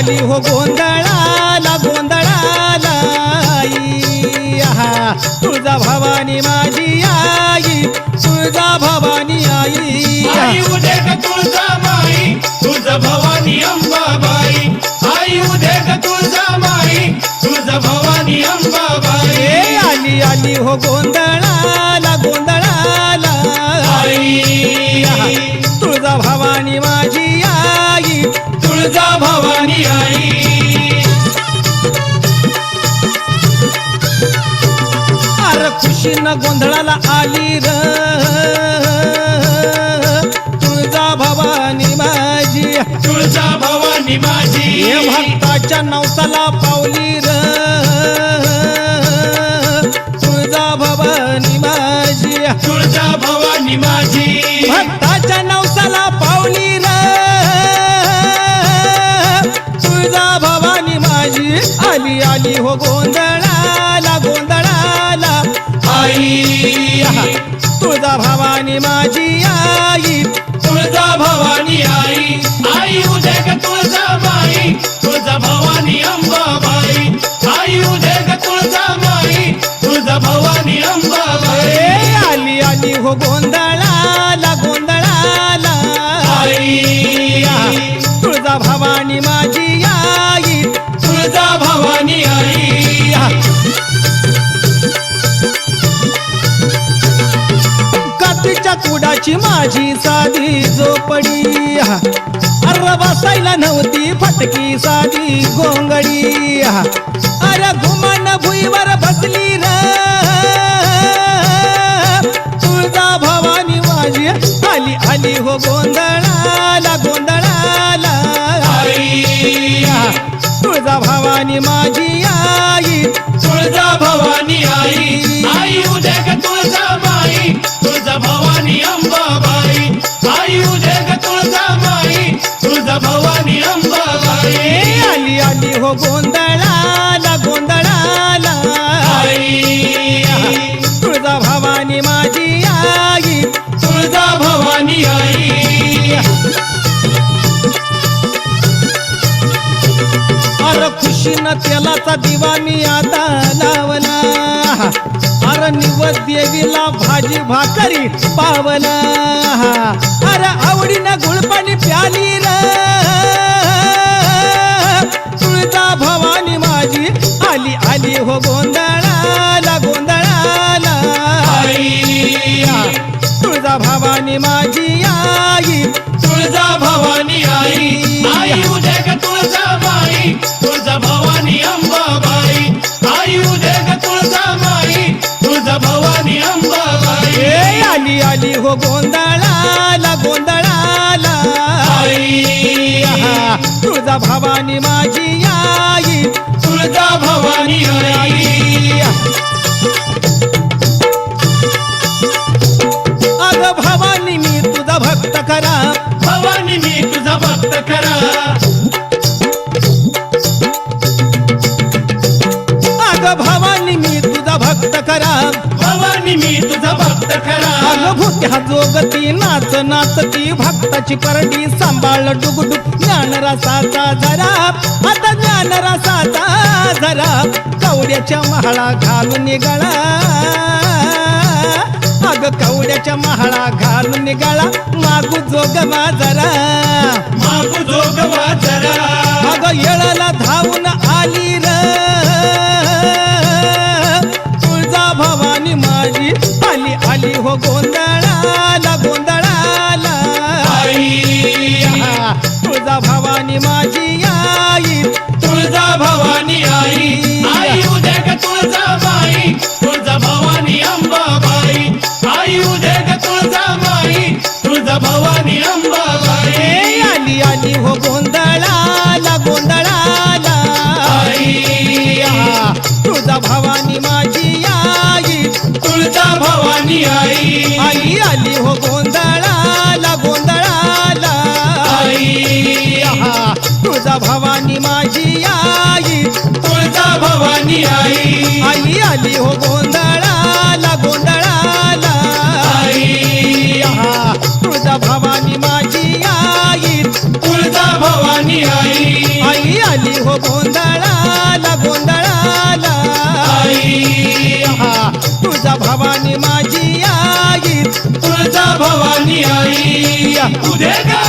आली हो गोंधळाला गोंधळाला आई तुळजा भवानी माझी आई तुळजा भवानी आई आई उदे ग तुळजा माई तुळजा भवानी अंबाबाई आई उदे ग तुळजा माई तुळजा भवानी अंबाबाई आली आली हो गोंधळाला गोंधळाला आई तुळजा भवानी माझी आई तुळजा भवानी आई अरे खुशीनं गोंधळाला आली र तुळजा भवानी माझी तुळजा भवानी माझी हे भक्ताच्या नवसाला पावली र तुळजा भवानी माझी तुळजा भवानी माझी भक्ताच्या नवसाला पावली र तुळजा भवानी माझी आली आली हो गोंधळाला गोंधळाला आई तुळजा भवानी माझी आई तुळजा भवानी आई आई उदे ग तुळजा माई तुळजा भवानी अंबाबाई आई उदे ग तुळजा माई तुळजा भवानी अंबाबाई आली आली हो गोंधळाला गोंधळाला आई तुळजा भवानी माझी आई तुळजा भवानी आई कातीच्या कुडाची माझी साधी झोपडी अरे बसायला नव्हती फटकी साधी गोंगडी अरे घुमान भुईवर बसली र तुळजा भवानी माझी आली आली हो गोंधळाला गोंधळाला आई तुळजा भवानी माझी आई तुळजा भवानी आई आई उदे ग तुळजा माई तुळजा भवानी अंबाबाई आई उदे ग तुळजा माई तुळजा भवानी अंबाबाई आली आली हो गोंधळाला गोंधळाला आई तुळजा भवानी माझी आई तुळजा भवानी आई अरे खुशीनं तेलाचा दिवा मी आता लावला अरे निवद देवीला भाजी भाकरी पावला अरे आवडीनं गुळपाणी प्याली र तुळजा भवानी माझी आली आली हो गोंधळाला गोंधळाला आई तुळजा भवानी माझी आई तुळजा भवानी आई आई उदे ग तुळजा माई तुळजा भवानी अंबाबाई आई उदे ग तुळजा माई तुळजा भवानी अंबाबाई आली आली हो गोंधळाला गोंधळाला आई तुळजा भवानी माझी आई तुळजा भवानी आई अग भवानी मी तुझा भक्त खरा भवानी मी तुझा भक्त खरा अग भवानी मी तुझा भक्त खरा भवानी मी तुझा भक्त खरा अग भूत्या जोगती नाच नाचती भक्ताची परडी सांभाळ डुगडुग ज्ञान रसाचा जरा आता ज्ञान रसाचा जरा कवड्याच्या महाळा घालून निघाला अग कवड्याच्या महाळा घालून निघाला मागू जोगवा जरा मागू जोगवा जरा अग येळाला धावून आली र तुळजा भवानी माझी आली आली हो गोंधळाला गोंधळाला आई तुळजा भवानी माझी आई तुळजा भवानी आई आई उदे ग तुळजा माई तुळजा भवानी अंबाबाई आई उदे ग तुळजा माई तुळजा भवानी अंबाबाई आली आली हो गोंधळाला गोंधळाला आई तुळजा भवानी माझी आई तुळजा भवानी आई आई आली हो गोंधळाला गोंधळाला आई तुळजा भवानी माझी आई तुळजा भवानी आई आई आली हो गोंधळाला गोंधळाला आई तुळजा भवानी माझी आई तुळजा भवानी आई आई आली गोंधळाला गोंधळाला आई हा तुळजा भवानी माझी आई तुळजा भवानी आई उदे ग